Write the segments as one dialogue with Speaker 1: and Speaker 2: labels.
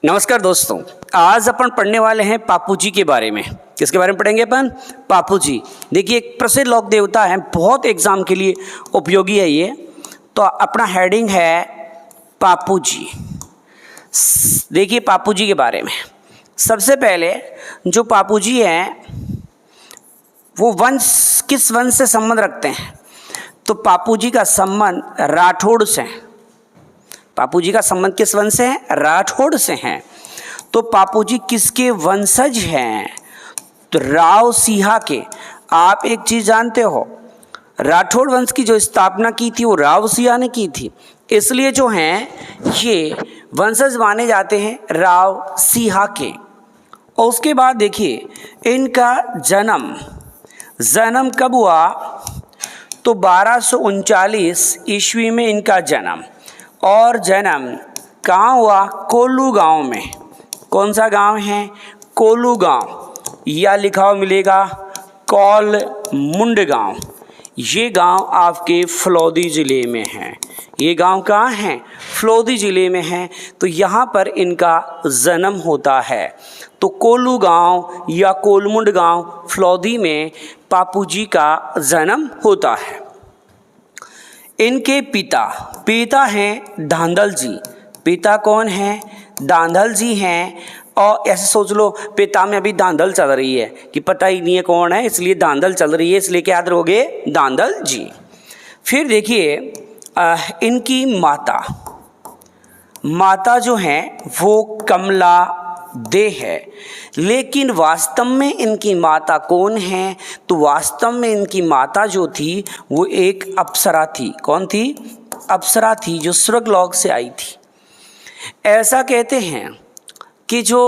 Speaker 1: नमस्कार दोस्तों, आज अपन पढ़ने वाले हैं पापू जी के बारे में। किसके बारे में पढ़ेंगे अपन? पापू जी। देखिए, एक प्रसिद्ध लोक देवता है, बहुत एग्जाम के लिए उपयोगी है ये। तो अपना हेडिंग है पापू जी। देखिए पापू जी के बारे में, सबसे पहले जो पापू जी हैं वो वंश, किस वंश से संबंध रखते हैं? तो पापू जी का संबंध राठौड़ से है। पापू जी का संबंध किस वंश से है? राठौड़ से हैं। तो पापू जी किसके वंशज हैं? तो राव सिंहा के। आप एक चीज जानते हो, राठौड़ वंश की जो स्थापना की थी वो राव सिंहा ने की थी, इसलिए जो हैं ये वंशज माने जाते हैं राव सिंहा के। और उसके बाद देखिए इनका जन्म कब हुआ? तो 1239 ईस्वी में इनका जन्म, और जन्म कहाँ हुआ? कोल्लू गांव में। कौन सा गांव है? कोल्लू गांव, या लिखा हुआ मिलेगा कौलमुंड गांव। ये गांव आपके फलौदी ज़िले में है। ये गांव कहाँ है? फलौदी ज़िले में है। तो यहाँ पर इनका जन्म होता है। तो कोल्लू गांव या कौलमुंड गांव फलौदी में पापू जी का जन्म होता है। इनके पिता हैं धांधल जी। पिता कौन हैं? धांधल जी हैं। और ऐसे सोच लो, पिता में अभी धांधल चल रही है कि पता ही नहीं है कौन है, इसलिए धांधल चल रही है, इसलिए क्या याद रहोगे? धांधल जी। फिर देखिए इनकी माता जो हैं वो कमला दे है। लेकिन वास्तव में इनकी माता कौन है? तो वास्तव में इनकी माता जो थी वो एक अप्सरा थी। कौन थी? अप्सरा थी, जो स्वर्गलोक से आई थी। ऐसा कहते हैं कि जो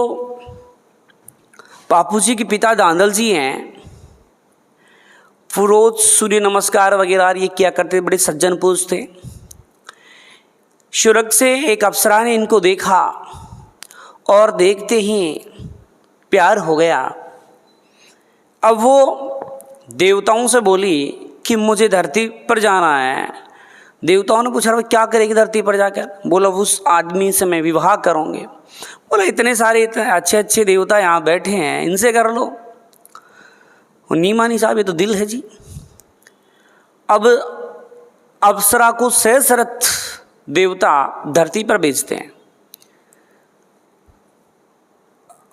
Speaker 1: पापू जी के पिता धांधल जी हैं वो रोज सूर्य नमस्कार वगैरह ये क्या करते थे, बड़े सज्जन पुरुष थे। स्वर्ग से एक अप्सरा ने इनको देखा और देखते ही प्यार हो गया। अब वो देवताओं से बोली कि मुझे धरती पर जाना है। देवताओं ने पूछा भाई क्या करेगी धरती पर जाकर? बोला उस आदमी से मैं विवाह करूँगी। बोला इतने सारे इतने अच्छे अच्छे देवता यहाँ बैठे हैं, इनसे कर लो। नहीं मानी साहब, ये तो दिल है जी। अब अप्सरा को सहस्रथ देवता धरती पर भेजते हैं।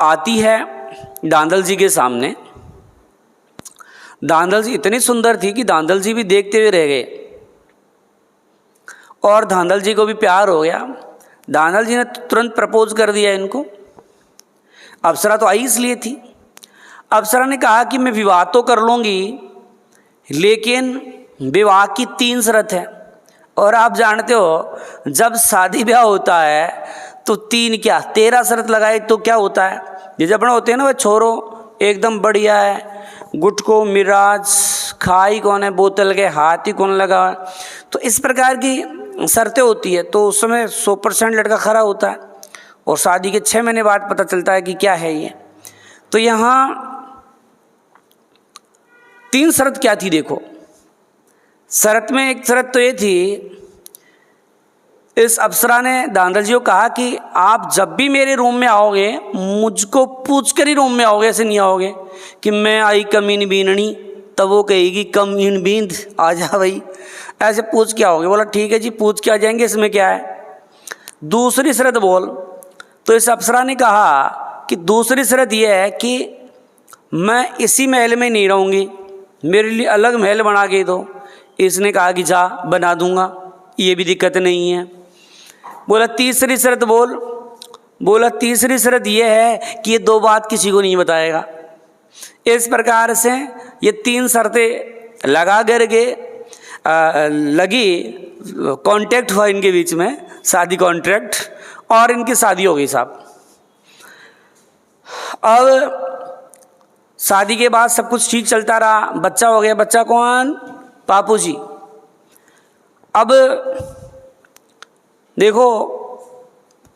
Speaker 1: आती है धांधल जी के सामने। धांधल जी इतनी सुंदर थी कि धांधल जी भी देखते हुए रह गए और धांधल जी को भी प्यार हो गया। धांधल जी ने तुरंत प्रपोज कर दिया इनको। अप्सरा तो आई इसलिए थी। अप्सरा ने कहा कि मैं विवाह तो कर लूँगी, लेकिन विवाह की 3 शर्त है। और आप जानते हो जब शादी ब्याह होता है तो 3 क्या 13 शर्त लगाए तो क्या होता है? जैसे अपना होते हैं ना, वह छोरो एकदम बढ़िया है, गुटको मिराज खाई कौन है, बोतल के हाथ ही कौन लगा। तो इस प्रकार की शर्तें होती है। तो उस समय 100% लड़का खरा होता है और शादी के 6 महीने बाद पता चलता है कि क्या है ये। तो यहाँ 3 शर्त क्या थी देखो। शर्त में एक शर्त तो ये थी, इस अप्सरा ने धांधल जी को कहा कि आप जब भी मेरे रूम में आओगे मुझको पूछ कर ही रूम में आओगे, ऐसे नहीं आओगे कि मैं आई कमीन बीननी तब वो कहेगी कमीन बींद आ जा भाई, ऐसे पूछ के आओगे। बोला ठीक है जी, पूछ के आ जाएंगे, इसमें क्या है। दूसरी शर्त बोल। तो इस अप्सरा ने कहा कि दूसरी शर्त यह है कि मैं इसी महल में नहीं रहूँगी, मेरे लिए अलग महल बना के दो। इसने कहा कि जा बना दूंगा, ये भी दिक्कत नहीं है। बोला तीसरी शर्त बोल। बोला तीसरी शर्त यह है कि ये 2 बात किसी को नहीं बताएगा। इस प्रकार से ये 3 शर्तें लगा करके लगी, कॉन्ट्रैक्ट हुआ इनके बीच में, शादी कॉन्ट्रैक्ट, और इनकी शादी हो गई साहब। अब शादी के बाद सब कुछ ठीक चलता रहा, बच्चा हो गया। बच्चा कौन? पापू जी। अब देखो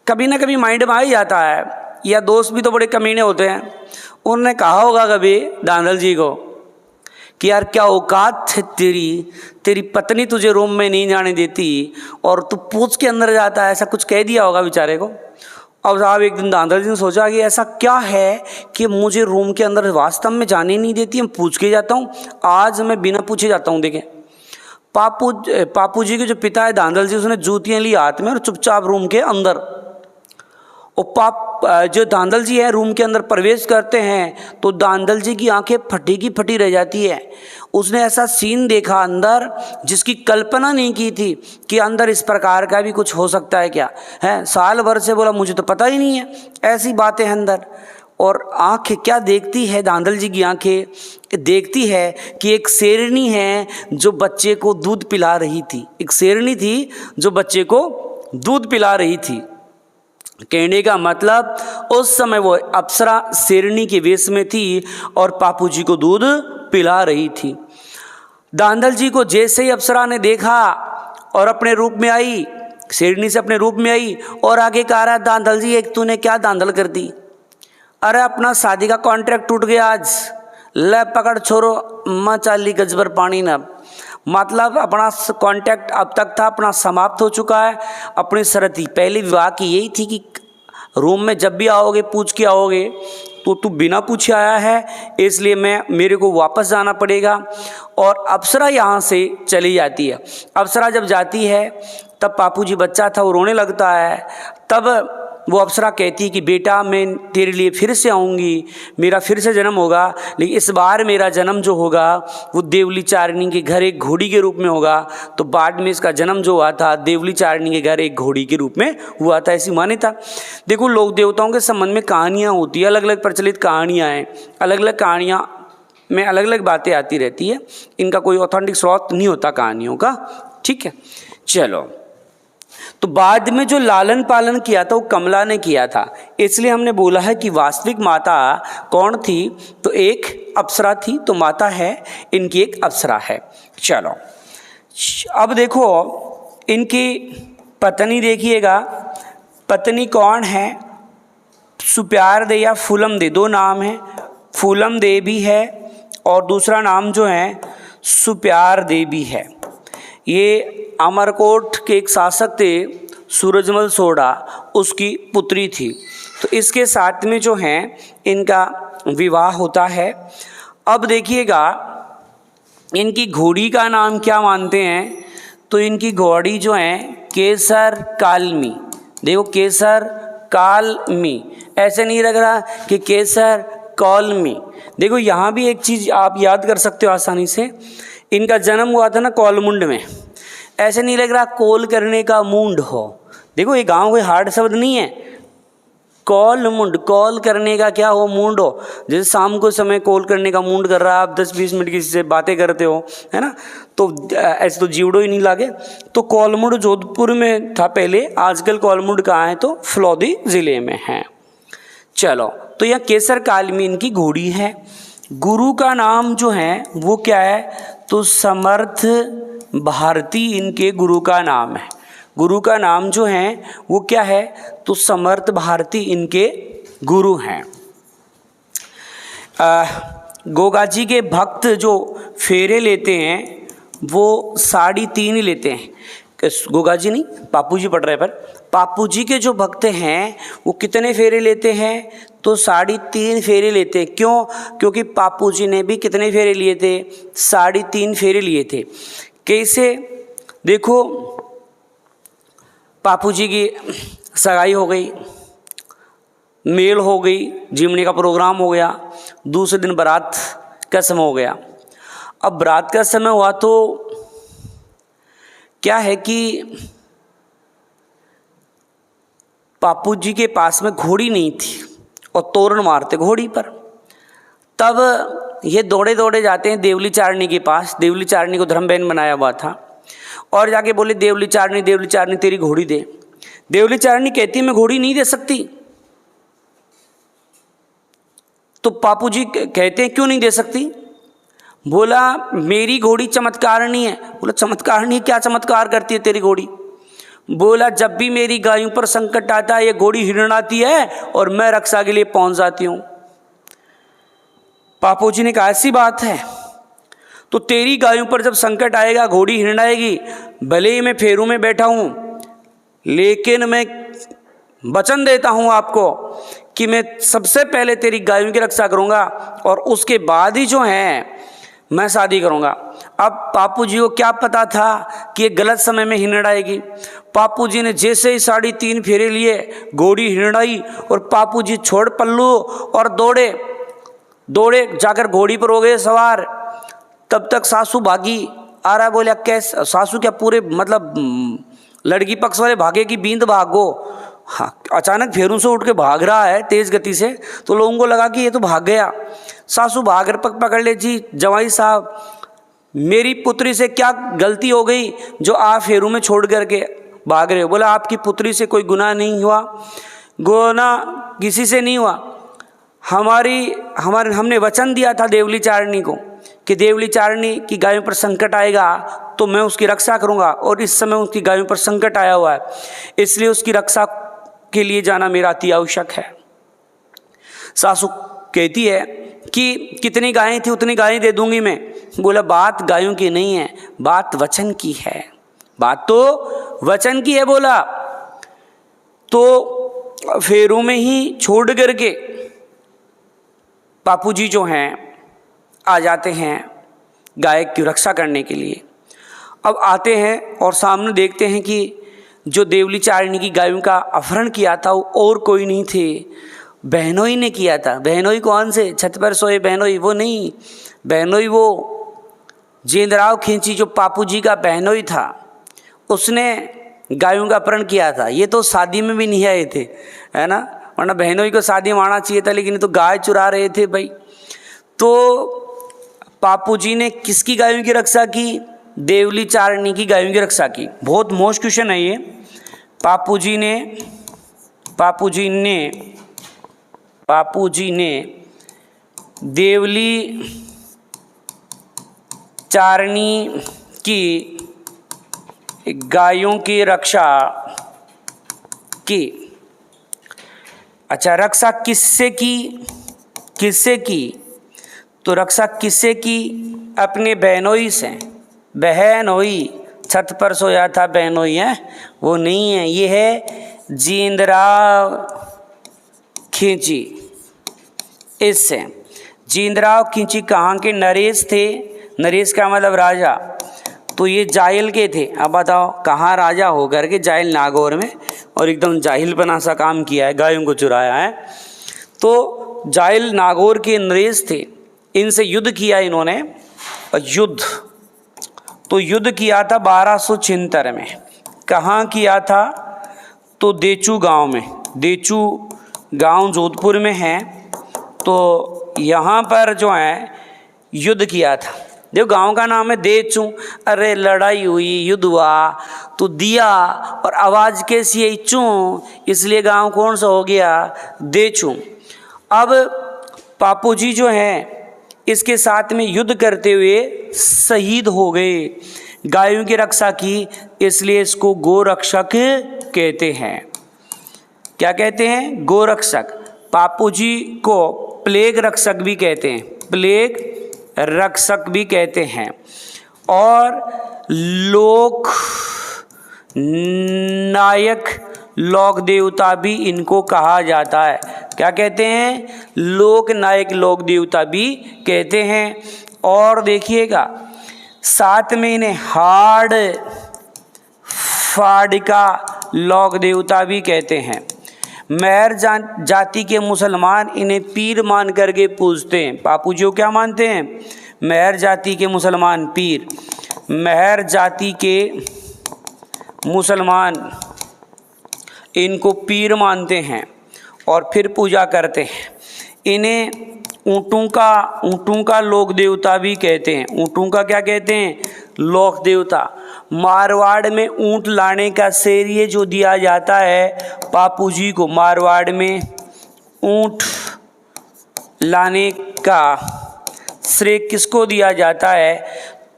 Speaker 1: कभी ना कभी माइंड में आ ही जाता है, या दोस्त भी तो बड़े कमीने होते हैं। उन्होंने कहा होगा कभी धांधल जी को कि यार क्या औकात है तेरी पत्नी तुझे रूम में नहीं जाने देती और तू पूछ के अंदर जाता है, ऐसा कुछ कह दिया होगा बेचारे को। अब साहब एक दिन दांदल जी ने सोचा कि ऐसा क्या है कि मुझे रूम के अंदर वास्तव में जाने नहीं देती, मैं पूछ के जाता हूँ, आज मैं बिना पूछे जाता हूँ। देखें पापू जी के जो पिता है दांदल जी, उसने जूतियाँ ली हाथ में और चुपचाप रूम के अंदर, और जो दांदल जी है रूम के अंदर प्रवेश करते हैं तो दांदल जी की आंखें फटी की फटी रह जाती है। उसने ऐसा सीन देखा अंदर जिसकी कल्पना नहीं की थी कि अंदर इस प्रकार का भी कुछ हो सकता है क्या है। साल भर से बोला मुझे तो पता ही नहीं है, ऐसी बातें हैं अंदर। और आंखें क्या देखती है दांदल जी की आंखें, देखती है कि एक शेरनी है जो बच्चे को दूध पिला रही थी। एक शेरनी थी जो बच्चे को दूध पिला रही थी। कहने का मतलब उस समय वो अप्सरा शेरनी के वेश में थी और पापू जी को दूध पिला रही थी। दांदल जी को जैसे ही अप्सरा ने देखा और अपने रूप में आई, शेरनी से अपने रूप में आई और आगे कह रहा, दांदल जी एक तूने क्या दांदल कर दी, अरे अपना शादी का कॉन्ट्रैक्ट टूट गया आज, ले पकड़ छोरो माँ चाली गजबर पानी न। मतलब अपना कॉन्ट्रैक्ट अब तक था अपना समाप्त हो चुका है। अपनी शर्त ही पहले विवाह की यही थी कि रूम में जब भी आओगे पूछ के आओगे, तो तू बिना पूछे आया है इसलिए मेरे को वापस जाना पड़ेगा। और अप्सरा यहाँ से चली जाती है। अप्सरा जब जाती है तब पापू जी बच्चा था, वो रोने लगता है। तब वो अप्सरा कहती है कि बेटा मैं तेरे लिए फिर से आऊँगी, मेरा फिर से जन्म होगा, लेकिन इस बार मेरा जन्म जो होगा वो देवली चारिणी के घर एक घोड़ी के रूप में होगा। तो बाद में इसका जन्म जो हुआ था देवली चारिणी के घर एक घोड़ी के रूप में हुआ था, ऐसी मान्यता। देखो लोक देवताओं के संबंध में कहानियाँ होती है, अलग अलग प्रचलित कहानियाँ हैं, अलग अलग कहानियाँ में अलग अलग बातें आती रहती है, इनका कोई ऑथेंटिक स्रोत नहीं होता कहानियों का। ठीक है, चलो। तो बाद में जो लालन पालन किया था वो कमला ने किया था, इसलिए हमने बोला है कि वास्तविक माता कौन थी, तो एक अप्सरा थी, तो माता है इनकी एक अप्सरा है। चलो अब देखो इनकी पत्नी देखिएगा, पत्नी कौन है, सुप्यार दे या फूलम दे, दो नाम है, फूलम दे भी है और दूसरा नाम जो है सुप्यार दे भी है। ये अमरकोट के एक शासक थे सूरजमल सोढ़ा, उसकी पुत्री थी। तो इसके साथ में जो है इनका विवाह होता है। अब देखिएगा इनकी घोड़ी का नाम क्या मानते हैं, तो इनकी घोड़ी जो है केसर कालमी। देखो केसर कालमी, ऐसे नहीं लग रहा कि केसर कौलमी। देखो यहाँ भी एक चीज़ आप याद कर सकते हो आसानी से, इनका जन्म हुआ था ना कौलमुंड में, ऐसे नहीं लग रहा कोल करने का मुंड हो। देखो ये गांव कोई हार्ड शब्द नहीं है, कॉल मुंड, कॉल करने का क्या हो मुंड हो। जैसे शाम को समय कॉल करने का मुंड कर रहा है, आप 10-20 मिनट किसी से बातें करते हो, है ना, तो ऐसे तो जीवड़ो ही नहीं लागे। तो कौलमुंड जोधपुर में था पहले, आजकल कौलमुंड कहाँ है, तो फलौदी ज़िले में है। चलो, तो यह केसर कालमी इनकी घोड़ी है। गुरु का नाम जो है वो क्या है, तो समर्थ भारती इनके गुरु का नाम है। गुरु का नाम जो है वो क्या है, तो समर्थ भारती इनके गुरु हैं। गोगा जी के भक्त जो फेरे लेते हैं वो 3.5 लेते हैं। गोगा जी नहीं, पापू जी पढ़ रहे हैं, पर पापू जी के जो भक्त हैं वो कितने फेरे लेते हैं, तो 3.5 फेरे लेते हैं। क्यों, क्योंकि पापू जी ने भी कितने फेरे लिए थे, 3.5 फेरे लिए थे। कैसे, देखो पापू जी की सगाई हो गई, मेल हो गई, जिमने का प्रोग्राम हो गया, दूसरे दिन बारात का समय हो गया। अब बारात का समय हुआ तो क्या है कि पापू जी के पास में घोड़ी नहीं थी और तोरण मारते घोड़ी पर। तब ये दौड़े दौड़े जाते हैं देवली चारणी के पास, देवली चारणी को धर्म बहन बनाया हुआ था, और जाके बोले देवली चारणी तेरी घोड़ी दे। देवली चारणी कहती है मैं घोड़ी नहीं दे सकती। तो पापू जी कहते हैं क्यों नहीं दे सकती, बोला मेरी घोड़ी चमत्कारणी है। बोला चमत्कारणी, क्या चमत्कार करती है तेरी घोड़ी। बोला जब भी मेरी गायों पर संकट आता है ये घोड़ी हिरणाती है और मैं रक्षा के लिए पहुंच जाती हूं। पापू जी ने कहा ऐसी बात है, तो तेरी गायों पर जब संकट आएगा घोड़ी हिरणाएगी, भले ही मैं फेरू में बैठा हूं लेकिन मैं वचन देता हूँ आपको कि मैं सबसे पहले तेरी गायों की रक्षा करूँगा और उसके बाद ही जो है मैं शादी करूँगा। अब पापू जी को क्या पता था कि ये गलत समय में हिरण आएगी। पापू जी ने जैसे ही 3.5 फेरे लिए, घोड़ी हिरण आई और पापू जी छोड़ पल्लू और दौड़े जाकर घोड़ी पर हो गए सवार। तब तक सासू भागी। आ रहा बोले कैसे सासू, क्या पूरे मतलब लड़की पक्ष वाले भागे कि बींद भागो। हाँ, अचानक फेरों से उठ के भाग रहा है तेज गति से, तो लोगों को लगा कि ये तो भाग गया। सासू भाग कर पकड़ ले, जी जवाई साहब मेरी पुत्री से क्या गलती हो गई जो आप फेरों में छोड़ करके भाग रहे हो। बोला आपकी पुत्री से कोई गुनाह नहीं हुआ, गुनाह किसी से नहीं हुआ। हमने वचन दिया था देवली चारणी को कि देवली चारणी की गायों पर संकट आएगा तो मैं उसकी रक्षा करूंगा, और इस समय उसकी गायों पर संकट आया हुआ है, इसलिए उसकी रक्षा के लिए जाना मेरा अति आवश्यक है। सासू कहती है कि कितनी गायें थी उतनी गायें दे दूंगी मैं। बोला बात गायों की नहीं है, बात वचन की है, बात तो वचन की है। बोला तो फेरों में ही छोड़ करके पापू जी जो हैं आ जाते हैं गाय की रक्षा करने के लिए। अब आते हैं और सामने देखते हैं कि जो देवली चारणी की गायों का अपहरण किया था वो और कोई नहीं थे, बहनोई ने किया था। बहनोई कौन से, छत पर सोए बहनोई, वो नहीं। बहनोई वो जेंद्राव खींची जो पापू जी का बहनोई था, उसने गायों का अपहरण किया था। ये तो शादी में भी नहीं आए थे, है ना, वरना बहनोई को शादी में आना चाहिए था, लेकिन ये तो गाय चुरा रहे थे भाई। तो पापू जी ने किसकी गायों की रक्षा की? देवली चारणी की गायों की रक्षा की। बहुत मोस्ट क्वेश्चन है ये। पापू जी ने देवली चारणी की गायों की रक्षा की। अच्छा, रक्षा किससे की? तो रक्षा किससे की? अपने बहनोई से। बहनोई, छत पर सोया था बहनोई है, वो नहीं है, ये है जेंद्राव खींची। इससे जेंद्राव खींची कहाँ के? नरेश थे। नरेश का मतलब राजा, तो ये जायल के थे। अब बताओ कहाँ राजा होकर के जायल नागौर में, और एकदम जाहिल बना सा काम किया है, गायों को चुराया है। तो जायल नागौर के नरेश थे, इनसे युद्ध किया इन्होंने। युद्ध किया था 1276 में। कहाँ किया था? तो देचू गांव में। देचू गांव जोधपुर में है, तो यहाँ पर जो है युद्ध किया था। देखो गांव का नाम है देचू। अरे लड़ाई हुई, युद्ध हुआ, तो दिया और आवाज़ कैसी है? चूँ, इसलिए गांव कौन सा हो गया? देचू। अब पापू जी जो हैं इसके साथ में युद्ध करते हुए शहीद हो गए। गायों की रक्षा की, इसलिए इसको गोरक्षक कहते हैं। क्या कहते हैं? गोरक्षक। पापू जी को प्लेग रक्षक भी कहते हैं, प्लेग रक्षक भी कहते हैं। और लोक नायक, लोक देवता भी इनको कहा जाता है। क्या कहते हैं? लोक नायक, लोक देवता भी कहते हैं। और देखिएगा साथ में इन्हें हाड़ फाड़ का लोक देवता भी कहते हैं। महर जाति के मुसलमान इन्हें पीर मान करके पूजते हैं। पापू जी को क्या मानते हैं? महर जाति के मुसलमान पीर। महर जाति के मुसलमान इनको पीर मानते हैं और फिर पूजा करते हैं। इन्हें ऊँटों का लोक देवता भी कहते हैं। ऊँटों का क्या कहते हैं? लोक देवता। मारवाड़ में ऊँट लाने का श्रेय जो दिया जाता है पापू जी को, मारवाड़ में ऊँट लाने का श्रेय किसको दिया जाता है?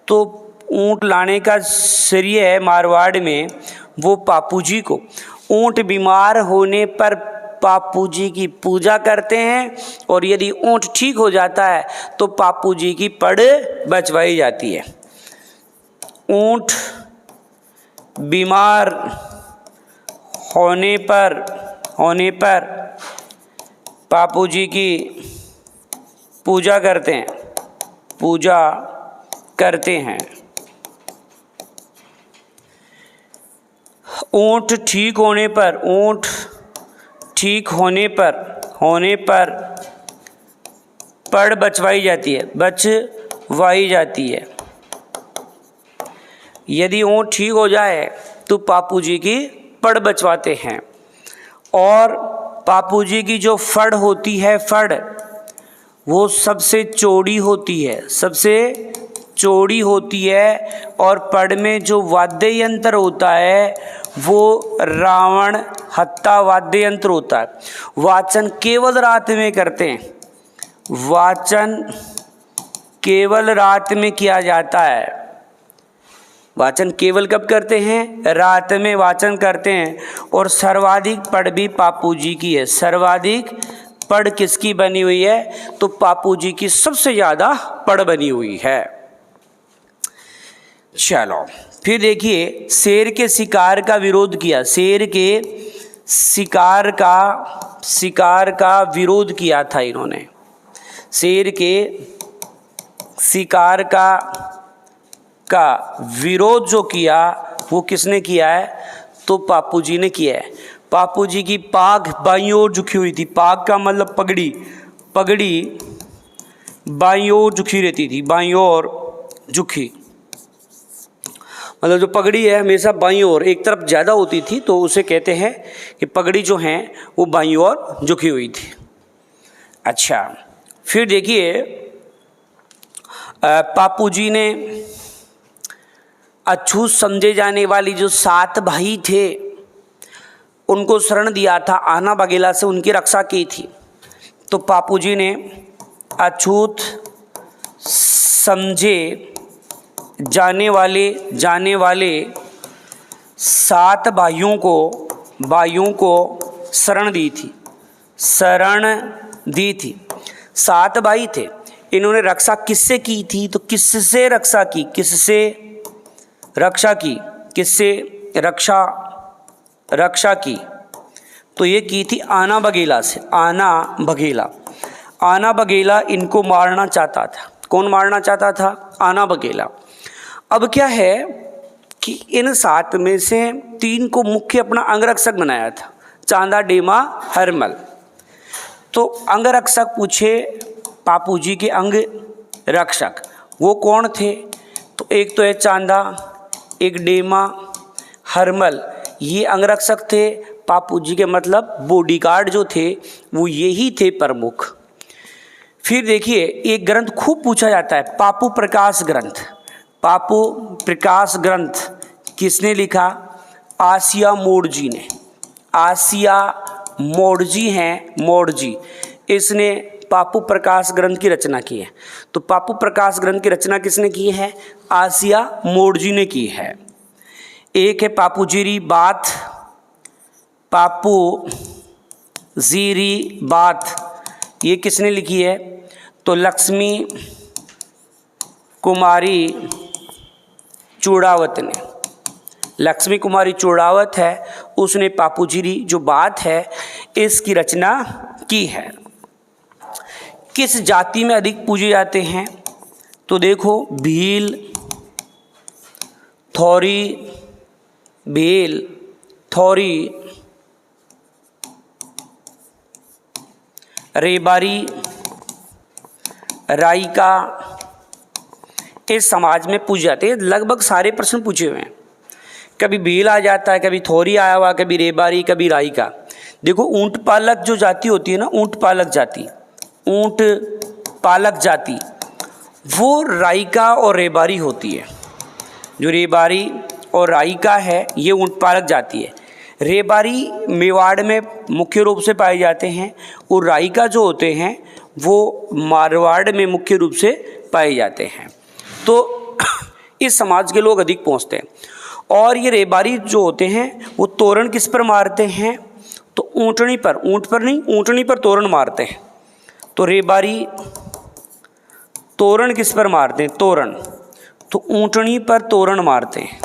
Speaker 1: तो ऊँट लाने का श्रेय है मारवाड़ में वो पापू जी को। ऊँट बीमार होने पर पापू जी की पूजा करते हैं, और यदि ऊँट ठीक हो जाता है तो पापू जी की पड़ बचवाई जाती है। ऊँट बीमार होने पर होने पर पापू जी की पूजा करते हैं, पूजा करते हैं। ऊँट ठीक होने पर, ऊँट ठीक होने पर पड़ बचवाई जाती है, बचवाई जाती है। यदि ऊँट ठीक हो जाए तो पापू जी की पड़ बचवाते हैं। और पापू जी की जो फड़ होती है, फड़ वो सबसे चौड़ी होती है, सबसे चौड़ी होती है। और पड़ में जो वाद्य यंत्र होता है वो रावण हत्ता वाद्य यंत्र होता है। वाचन केवल रात में करते हैं, वाचन केवल रात में किया जाता है। वाचन केवल कब करते हैं? रात में वाचन करते हैं। और सर्वाधिक पड़ भी पापू जी की है। सर्वाधिक पड़ किसकी बनी हुई है? तो पापू जी की सबसे ज़्यादा पड़ बनी हुई है। चलो फिर देखिए, शेर के शिकार का विरोध किया, शेर के शिकार का विरोध किया था इन्होंने। शेर के शिकार का विरोध जो किया वो किसने किया है? तो पापू जी ने किया है। पापू जी की पाग बाईं ओर झुकी हुई थी। पाग का मतलब पगड़ी, पगड़ी बाईं ओर झुकी रहती थी, बाईं ओर झुकी, मतलब जो पगड़ी है हमेशा बाईं ओर एक तरफ ज़्यादा होती थी, तो उसे कहते हैं कि पगड़ी जो है वो बाईं ओर झुकी हुई थी। अच्छा, फिर देखिए, पापू जी ने अछूत समझे जाने वाली जो 7 भाई थे उनको शरण दिया था, आना बघेला से उनकी रक्षा की थी। तो पापू जी ने अछूत समझे जाने वाले 7 भाइयों को शरण दी थी। 7 भाई थे। इन्होंने रक्षा किससे की थी? तो किससे रक्षा की? रक्षा की तो ये की थी आना बघेला से। आना बघेला इनको मारना चाहता था। कौन मारना चाहता था? आना बघेला। अब क्या है कि इन 7 में से 3 को मुख्य अपना अंगरक्षक बनाया था, चांदा, डेमा, हरमल। तो अंगरक्षक पूछे पापू जी के अंग रक्षक वो कौन थे? तो एक तो है चांदा, एक डेमा, हरमल, ये अंगरक्षक थे पापू जी के, मतलब बॉडीगार्ड जो थे वो यही थे प्रमुख। फिर देखिए, एक ग्रंथ खूब पूछा जाता है, पापू प्रकाश ग्रंथ। पापू प्रकाश ग्रंथ किसने लिखा? आसिया मोड़जी ने। आसिया मोड़जी हैं, मोड़जी, इसने पापू प्रकाश ग्रंथ की रचना की है। तो पापू प्रकाश ग्रंथ की रचना किसने की है? आसिया मोड़जी ने की है। एक है पापू जीरी बात, पापू जीरी बात, ये किसने लिखी है? तो लक्ष्मी कुमारी चूड़ावत ने। लक्ष्मी कुमारी चूड़ावत है, उसने पापू जीरी जो बात है इसकी रचना की है। किस जाति में अधिक पूजे जाते हैं? तो देखो, भील, थौरी, भेल, थौरी, रेबारी, राइका, इस समाज में पूजे जाते हैं। लगभग सारे प्रश्न पूछे हुए हैं। कभी भील आ जाता है, कभी थौरी आया हुआ, कभी रेबारी, कभी राइका। देखो, ऊंट पालक जो जाति होती है ना, ऊंट पालक जाति वो राइका और रेबारी होती है। जो रेबारी और राइका है ये ऊंट पालक जाति है। रेबारी मेवाड़ में मुख्य रूप से पाए जाते हैं और राइका जो होते हैं वो मारवाड़ में मुख्य रूप से पाए जाते हैं। तो इस समाज के लोग अधिक पहुंचते हैं। और ये रेबारी जो होते हैं वो तोरण किस पर मारते हैं? तो ऊँटनी पर, ऊँट पर नहीं, ऊँटनी पर तोरण मारते हैं। तो रेबारी तोरण किस पर मारते हैं? तोरण, तो ऊँटनी पर तोरण मारते हैं।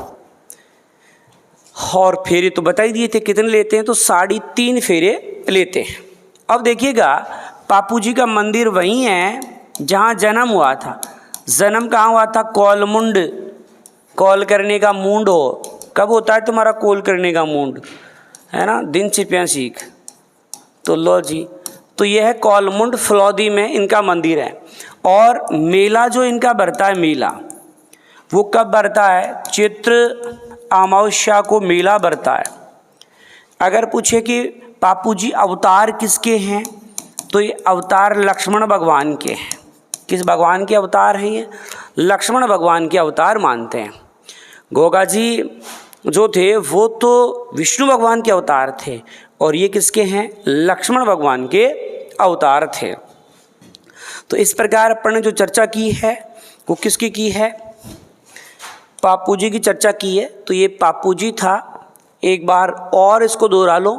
Speaker 1: और फेरे तो बता ही दिए थे कितने लेते हैं, तो 3.5 फेरे लेते हैं। अब देखिएगा पापू जी का मंदिर वहीं है जहाँ जन्म हुआ था। जन्म कहाँ हुआ था? कौलमुंड। कॉल करने का मूंड हो, कब होता है तुम्हारा कॉल करने का मूंड, है ना, दिन छिपिया सीख। तो लो जी, तो यह है कौलमुंड फलौदी में इनका मंदिर है। और मेला जो इनका बढ़ता है, मेला वो कब बढ़ता है? चैत्र अमावस्या को मेला बढ़ता है। अगर पूछे कि पापू जी अवतार किसके हैं, तो ये अवतार लक्ष्मण भगवान के हैं। किस भगवान के अवतार हैं ये? लक्ष्मण भगवान के अवतार मानते हैं। गोगा जी जो थे वो तो विष्णु भगवान के अवतार थे, और ये किसके हैं? लक्ष्मण भगवान के अवतार थे। तो इस प्रकार अपन ने जो चर्चा की है वो किसकी की है? पापू जी की चर्चा की है। तो ये पापू जी था, एक बार और इसको दोहरा लो।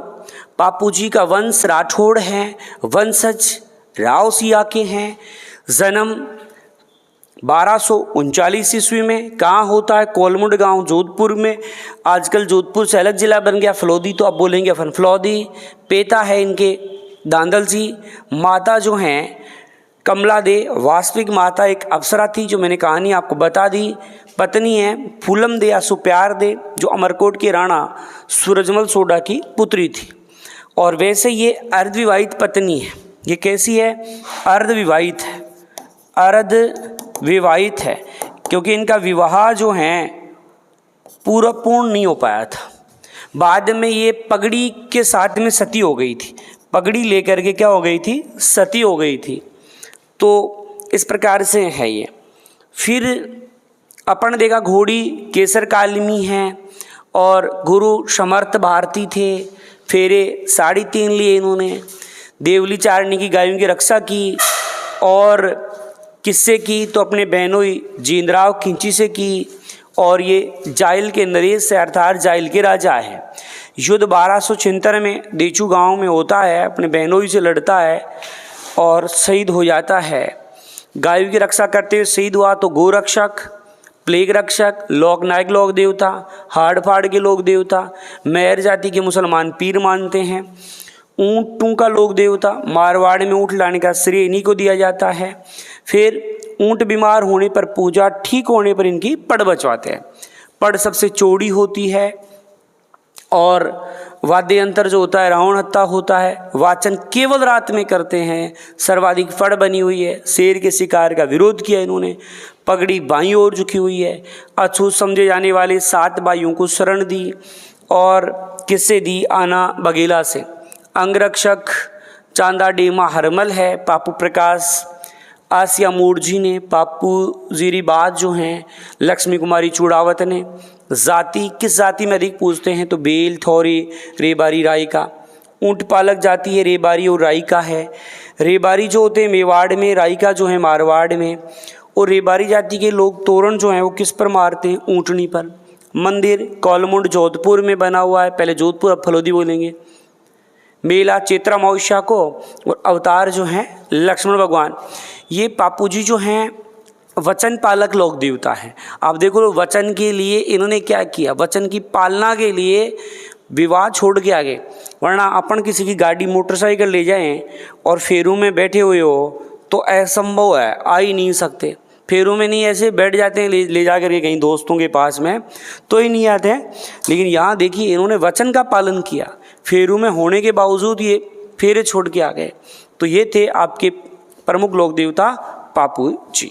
Speaker 1: पापू जी का वंश राठौड़ है, वंशज राव सिया के हैं। जन्म 1239 ईस्वी में। कहाँ होता है? कौलमुंड गांव जोधपुर में। आजकल जोधपुर से अलग जिला बन गया, फलौदी, तो अब बोलेंगे अपन फलौदी। पिता है इनके दांदल जी। माता जो हैं कमला दे, वास्तविक माता एक अप्सरा थी, जो मैंने कहानी आपको बता दी। पत्नी है फूलम दे या सुप्यार दे, जो अमरकोट के राणा सूरजमल सोडा की पुत्री थी। और वैसे ये अर्धविवाहित पत्नी है। ये कैसी है? अर्धविवाहित है। अर्धविवाहित है क्योंकि इनका विवाह जो है पूर्ण नहीं हो पाया था। बाद में ये पगड़ी के साथ में सती हो गई थी। पगड़ी लेकर के क्या हो गई थी? सती हो गई थी। तो इस प्रकार से है ये। फिर अपन देखा घोड़ी केसर कालिमी है, और गुरु समर्थ भारती थे। फेरे 3.5 लिए इन्होंने। देवली चारणी की गायों की रक्षा की, और किससे की? तो अपने बहनोई जींद्राव खिंची से की। और ये जाइल के नरेश से, अर्थात जाइल के राजा है। युद्ध 1276 में देचू गांव में होता है, अपने बहनोई से लड़ता है और शहीद हो जाता है। गायों की रक्षा करते हुए शहीद हुआ। तो गोरक्षक, प्लेग रक्षक, लोकनायक लोक देवता, हाड़ फाड़ के लोक देवता, मेहर जाति के मुसलमान पीर मानते हैं। ऊँटों का लोक देवता, मारवाड़ में ऊँट लाने का श्रेय इन्हीं को दिया जाता है। फिर ऊँट बीमार होने पर, पूजा ठीक होने पर इनकी पड़ बचवाते हैं। पड़ सबसे चौड़ी होती है, और वाद्य यंत्र जो होता है रावण हत्ता होता है। वाचन केवल रात में करते हैं। सर्वाधिक फड़ बनी हुई है। शेर के शिकार का विरोध किया इन्होंने। पगड़ी बाईं ओर झुकी हुई है। अछूत समझे जाने वाले 7 भाइयों को शरण दी, और किससे दी? आना बघेला से। अंगरक्षक चांदा डेमा हरमल है, पापू प्रकाश आसिया मूर्जी ने। पापू जीरीबाद जो हैं लक्ष्मी कुमारी चूड़ावत ने। जाति किस जाति में अधिक पूछते हैं? तो बेल, थौरी, रेबारी, राई का। ऊँट पालक जाति है रेबारी और राई का है। रेबारी जो होते हैं मेवाड़ में, राई का जो है मारवाड़ में। और रेबारी जाति के लोग तोरण जो हैं वो किस पर मारते हैं? ऊँटनी पर। मंदिर कौलमुंड जोधपुर में बना हुआ है। पहले जोधपुर, अब फलौदी बोलेंगे। मेला चैत्र अमावस्या को, और अवतार जो हैं लक्ष्मण भगवान। ये पापू जी जो हैं वचन पालक लोक देवता है। आप देखो वचन के लिए इन्होंने क्या किया? वचन की पालना के लिए विवाह छोड़ के आ गए। वरना अपन किसी की गाड़ी मोटरसाइकिल ले जाएं और फेरू में बैठे हुए हो तो असंभव है, आ ही नहीं सकते। फेरू में नहीं, ऐसे बैठ जाते हैं ले जा कर के कहीं दोस्तों के पास में, तो ही नहीं आते हैं। लेकिन यहाँ देखिए इन्होंने वचन का पालन किया। फेरू में होने के बावजूद ये फेरे छोड़ के आ गए। तो ये थे आपके प्रमुख लोक देवता पापू जी।